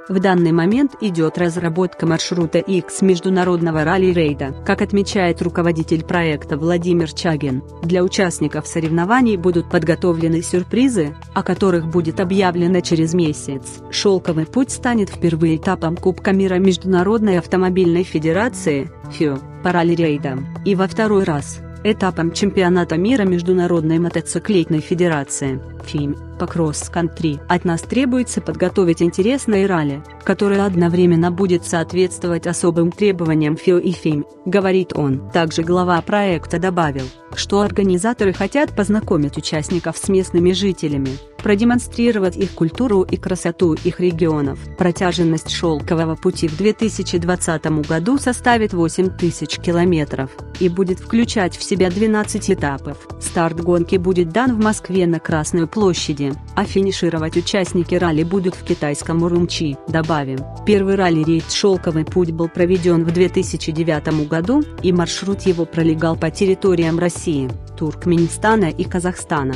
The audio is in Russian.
В данный момент идет разработка маршрута X международного ралли-рейда. Как отмечает руководитель проекта Владимир Чагин, для участников соревнований будут подготовлены сюрпризы, о которых будет объявлено через месяц. «Шелковый путь» станет впервые этапом Кубка мира Международной автомобильной федерации (ФИО) по ралли-рейдам, и во второй раз – этапом Чемпионата мира Международной мотоциклетной федерации (ФИМ) по кросс-кантри. От нас требуется подготовить интересное ралли, которое одновременно будет соответствовать особым требованиям ФИО и ФИМ, говорит он. Также глава проекта добавил, что организаторы хотят познакомить участников с местными жителями, продемонстрировать их культуру и красоту их регионов. Протяженность «Шелкового пути» в 2020 году составит 8000 километров и будет включать в себя 12 этапов. Старт гонки будет дан в Москве на Красной площади, а финишировать участники ралли будут в китайском Урумчи. Добавим, первый ралли-рейд «Шелковый путь» был проведен в 2009 году, и маршрут его пролегал по территориям России, Туркменистана и Казахстана.